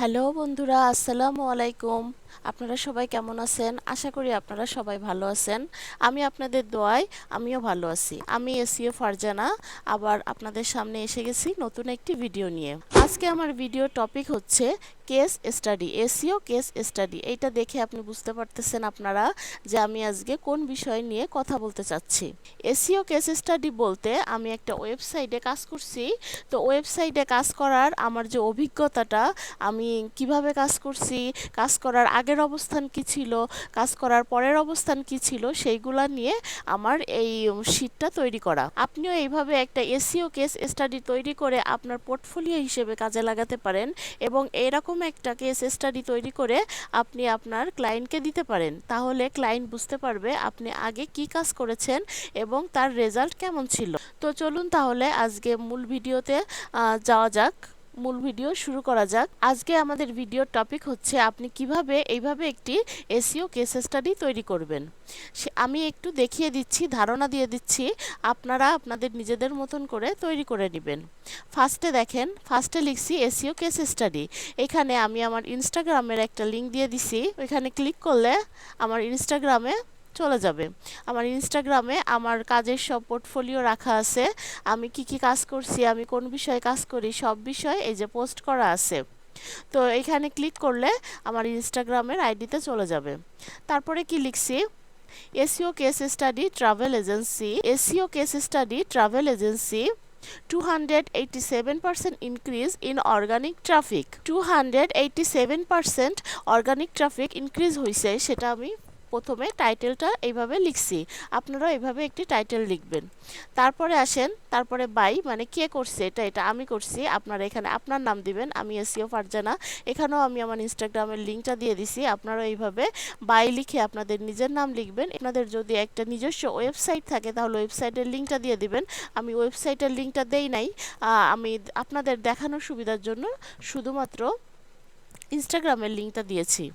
Hello বন্ধুরা, আসসালামু আলাইকুম। আপনারা সবাই কেমন আছেন? আশা করি আপনারা সবাই ভালো আছেন। আমি আপনাদের দোয়ায় আমিও ভালো আছি। আমি এসইও ফারজানা, আবার আপনাদের সামনে এসে গেছি নতুন একটি ভিডিও নিয়ে। আজকে আমার ভিডিও টপিক হচ্ছে case study, SEO case study. এইটা দেখে আপনি বুঝতে পারতেছেন আপনারা যে আমি আজকে কোন বিষয় নিয়ে কথা বলতে চাচ্ছি। এসইও কেস স্টাডি বলতে আমি একটা ওয়েবসাইটে কাজ করছি। তো ওয়েবসাইটে কাজ করার আমার যে অভিজ্ঞতাটা, আমি কিভাবে কাজ করছি, কাজ করার আগের অবস্থান কি ছিল, কাজ করার পরের অবস্থান কি ছিল, সেইগুলা নিয়ে আমার এই শীটটা তৈরি করা। আপনিও এইভাবে একটা এসইও কেস স্টাডি তৈরি করে আপনার পোর্টফোলিও হিসেবে কাজে লাগাতে পারেন এবং এরকম একটা কেস স্টাডি তৈরি করে আপনি আপনার ক্লায়েন্টকে দিতে পারেন। তাহলে ক্লায়েন্ট বুঝতে পারবে আপনি আগে কি কাজ করেছেন এবং তার রেজাল্ট কেমন ছিল। তো চলুন তাহলে আজকে মূল ভিডিওতে যাওয়া যাক। মূল ভিডিও শুরু করা যাক। আজকে আমাদের ভিডিওর টপিক হচ্ছে আপনি কিভাবে এইভাবে একটি এসইও কেস স্টাডি তৈরি করবেন। আমি একটু দেখিয়ে দিচ্ছি, ধারণা দিয়ে দিচ্ছি, আপনারা আপনাদের নিজেদের মতন করে তৈরি করে নেবেন। ফার্স্টে দেখেন, ফার্স্টে লিখছি এসইও কেস স্টাডি। এখানে আমি আমার ইনস্টাগ্রামের একটা লিঙ্ক দিয়ে দিছি। ওইখানে ক্লিক করলে আমার ইনস্টাগ্রামে চলে যাবে। আমার ইনস্টাগ্রামে আমার কাজের সব পোর্টফোলিও রাখা আছে। আমি কি কি কাজ করছি, আমি কোন বিষয়ে কাজ করি, সব বিষয়ে এই যে পোস্ট করা আছে। তো এখানে ক্লিক করলে আমার ইনস্টাগ্রামের আইডিতে চলে যাবে। তারপরে কি লিখছি, SEO case study travel agency, SEO case study travel agency 287% increase in organic traffic, 287% organic traffic increase হয়েছে, সেটা আমি প্রথমে টাইটেলটা এইভাবে লিখছি। আপনারাও এইভাবে একটি টাইটেল লিখবেন। তারপরে আসেন, তারপরে বাই মানে কে করছে, এটা আমি করছি। আপনারা এখানে আপনার নাম দিবেন। আমি এসইও ফারজানা। এখানেও আমি আমার ইনস্টাগ্রামের লিঙ্কটা দিয়ে দিছি। আপনারা এইভাবে বাই লিখে আপনাদের নিজের নাম লিখবেন। আপনাদের যদি একটা নিজস্ব ওয়েবসাইট থাকে তাহলে ওয়েবসাইটের লিঙ্কটা দিয়ে দিবেন। আমি ওয়েবসাইটের লিঙ্কটা দেই নাই, আমি আপনাদের দেখানোর সুবিধার জন্য শুধুমাত্র ইনস্টাগ্রামের লিঙ্কটা দিয়েছি।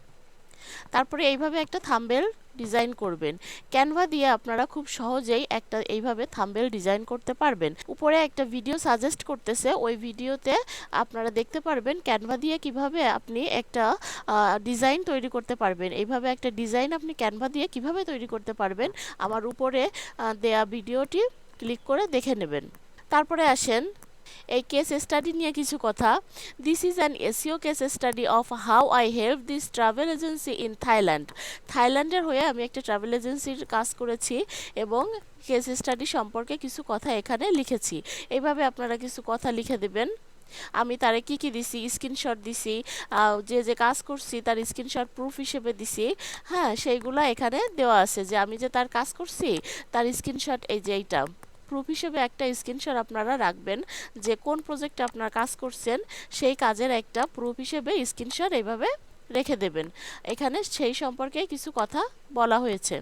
তারপরে এইভাবে একটা থাম্বনেল ডিজাইন করবেন। ক্যানভা দিয়ে আপনারা খুব সহজেই একটা এইভাবে থাম্বনেল ডিজাইন করতে পারবেন। উপরে একটা ভিডিও সাজেস্ট করতেছে, ওই ভিডিওতে আপনারা দেখতে পারবেন ক্যানভা দিয়ে কিভাবে আপনি একটা ডিজাইন তৈরি করতে পারবেন। এইভাবে একটা ডিজাইন আপনি ক্যানভা দিয়ে কিভাবে তৈরি করতে পারবেন আমার উপরে দেয়া ভিডিওটি ক্লিক করে দেখে নেবেন। তারপরে আসেন এই কেস স্টাডি নিয়ে কিছু কথা। This is an SEO case study of how I help this travel agency in Thailand. থাইল্যান্ডের হয়ে আমি একটা ট্রাভেল এজেন্সির কাজ করেছি এবং কেস স্টাডি সম্পর্কে কিছু কথা এখানে লিখেছি। এইভাবে আপনারা কিছু কথা লিখে দেবেন। আমি তারে কি কি দিছি, স্ক্রিনশট দিছি, যে যে কাজ করছি তার স্ক্রিনশট প্রুফ হিসেবে দিছি। হ্যাঁ, সেইগুলা এখানে দেওয়া আছে যে আমি যে তার কাজ করছি তার স্ক্রিনশট, এই যে এইটা প্রুফ হিসেবে একটা স্ক্রিনশট আপনারা রাখবেন, যে কোন প্রজেক্টে আপনারা কাজ করছেন সেই কাজের একটা প্রুফ হিসেবে স্ক্রিনশট এইভাবে রেখে দেবেন। এখানে সেই সম্পর্কে কিছু কথা বলা হয়েছে।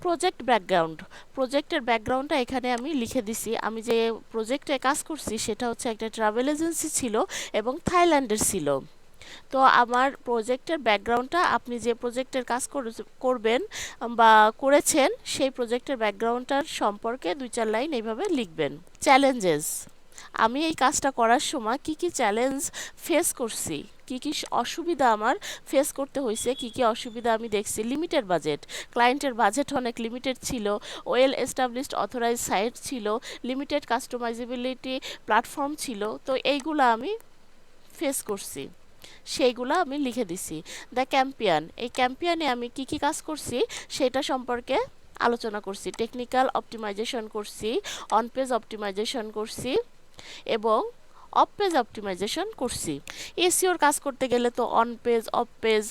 প্রজেক্ট ব্যাকগ্রাউন্ড, প্রজেক্টের ব্যাকগ্রাউন্ডটা এখানে আমি লিখে দিছি। আমি যে প্রজেক্টে কাজ করছি সেটা হচ্ছে একটা ট্রাভেল এজেন্সি ছিল এবং থাইল্যান্ডের ছিল। তো আমার প্রজেক্টের ব্যাকগ্রাউন্ডটা, আপনি যে প্রজেক্টের কাজ করবেন বা করেছেন সেই প্রজেক্টের ব্যাকগ্রাউন্ডটার সম্পর্কে 2-4 লাইন এইভাবে লিখবেন। চ্যালেঞ্জেস, আমি এই কাজটা করার সময় কি কি চ্যালেঞ্জ ফেস করছি, কি কি অসুবিধা আমার ফেস করতে হয়েছে, কি কি অসুবিধা আমি দেখছি। লিমিটেড বাজেট, ক্লায়েন্টের বাজেট অনেক লিমিটেড ছিল, ওয়েল এস্টাবলিশড অথরাইজ সাইট ছিল, লিমিটেড কাস্টমাইজেবিলিটি প্ল্যাটফর্ম ছিল। তো এইগুলো আমি ফেস করছি, সেইগুলো আমি লিখে দিছি। দ্য ক্যাম্পিয়ান, এই ক্যাম্পিয়ানে আমি কি কি কাজ করছি সেটা সম্পর্কে আলোচনা করছি। টেকনিক্যাল অপটিমাইজেশন করছি, অন পেজ অপটিমাইজেশন করছি এবং অফ পেজ অপটিমাইজেশন করছি। এসইওর কাজ করতে গেলে তো on page, of page,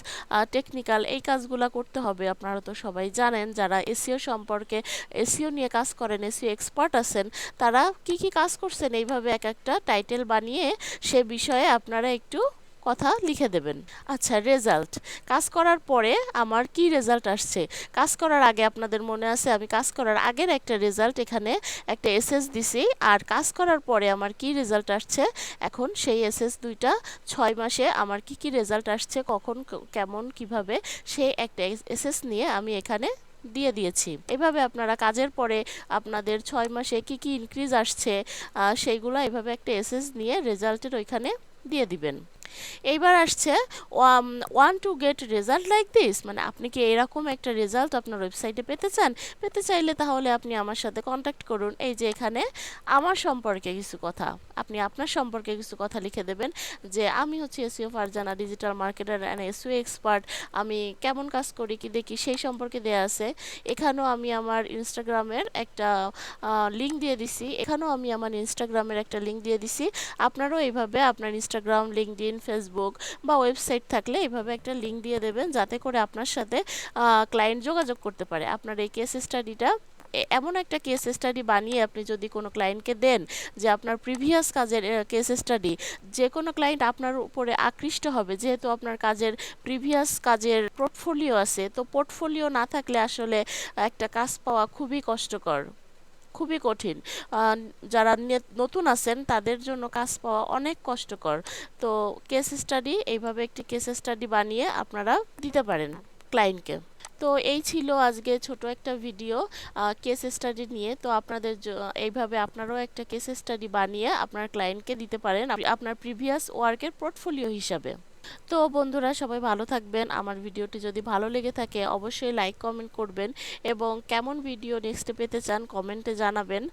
technical এই কাজগুলো করতে হবে। আপনারা তো সবাই জানেন, যারা এসইও সম্পর্কে, এসইও নিয়ে কাজ করেন, এসইও এক্সপার্ট আছেন, তারা কি কি কাজ করছেন এইভাবে এক একটা টাইটেল বানিয়ে সে বিষয়ে আপনারা একটু কথা লিখে দেবেন। আচ্ছা, রেজাল্ট, কাজ করার পরে আমার কি রেজাল্ট আসছে। কাজ করার আগে আপনাদের মনে আছে আমি কাজ করার আগের একটা রেজাল্ট এখানে একটা এসএস দিছি, আর কাজ করার পরে আমার কি রেজাল্ট আসছে। এখন সেই এসএস দুইটা 6 মাসে আমার কি কি রেজাল্ট আসছে, কখন কেমন কিভাবে, সেই একটা এসএস নিয়ে আমি এখানে দিয়ে দিয়েছি। এভাবে আপনারা কাজের পরে আপনাদের 6 মাসে কি কি ইনক্রিজ আসছে সেইগুলো এভাবে একটা এসএস নিয়ে রেজাল্টের ওইখানে দিয়ে দিবেন। এইবার আসছে one to get result like this, মানে আপনি কি এরকম একটা রেজাল্ট আপনার ওয়েবসাইটে পেতে চান? পেতে চাইলে তাহলে আপনি আমার সাথে কন্ট্যাক্ট করুন। এই যে এখানে আমার সম্পর্কে কিছু কথা, আপনি আপনার সম্পর্কে কিছু কথা লিখে দেবেন যে আমি হচ্ছে SEO Farzana, digital marketer and SEO expert. আমি কেমন কাজ করি কি দেখি সেই সম্পর্কে দেয়া আছে। এখানেও আমি আমার ইনস্টাগ্রামের একটা লিঙ্ক দিয়ে দিছি, এখানেও আমি আমার ইনস্টাগ্রামের একটা লিঙ্ক দিয়ে দিছি। আপনারাও এইভাবে আপনার ইনস্টাগ্রাম, লিঙ্কডইন, ফেসবুক বা ওয়েবসাইট থাকলে এইভাবে একটা লিঙ্ক দিয়ে দেবেন, যাতে করে আপনার সাথে ক্লায়েন্ট যোগাযোগ করতে পারে। আপনার এই কেস স্টাডিটা এমন একটা কেস স্টাডি বানিয়ে আপনি যদি কোনো ক্লায়েন্টকে দেন যে আপনার প্রিভিয়াস কাজের কেস স্টাডি, যে কোনো ক্লায়েন্ট আপনার উপরে আকৃষ্ট হবে, যেহেতু আপনার কাজের প্রিভিয়াস কাজের পোর্টফোলিও আছে। তো পোর্টফোলিও না থাকলে আসলে একটা কাজ পাওয়া খুবই কষ্টকর, খুবই কঠিন। আহ, যারা নতুন আছেন তাদের জন্য কাজ পাওয়া অনেক কষ্টকর। তো কেস স্টাডি, এইভাবে একটি কেস স্টাডি বানিয়ে আপনারা দিতে পারেন ক্লায়েন্টকে। তো এই ছিল আজকে ছোট একটা ভিডিও কেস স্টাডি নিয়ে। তো আপনাদের এইভাবে আপনারাও একটা কেস স্টাডি বানিয়ে আপনার ক্লায়েন্টকে দিতে পারেন আপনার প্রিভিয়াস ওয়ার্কের পোর্টফোলিও হিসাবে। তো বন্ধুরা, সবাই ভালো থাকবেন। আমার ভিডিওটি যদি ভালো লেগে থাকে অবশ্যই লাইক কমেন্ট করবেন, এবং কেমন ভিডিও নেক্সটে পেতে চান কমেন্টে জানাবেন।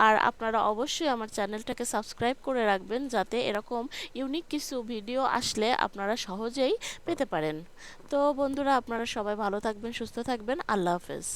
আর আপনারা অবশ্যই আমার চ্যানেলটাকে সাবস্ক্রাইব করে রাখবেন, যাতে এরকম ইউনিক কিছু ভিডিও আসলে আপনারা সহজেই পেতে পারেন। তো বন্ধুরা, আপনারা সবাই ভালো থাকবেন, সুস্থ থাকবেন। আল্লাহ হাফেজ।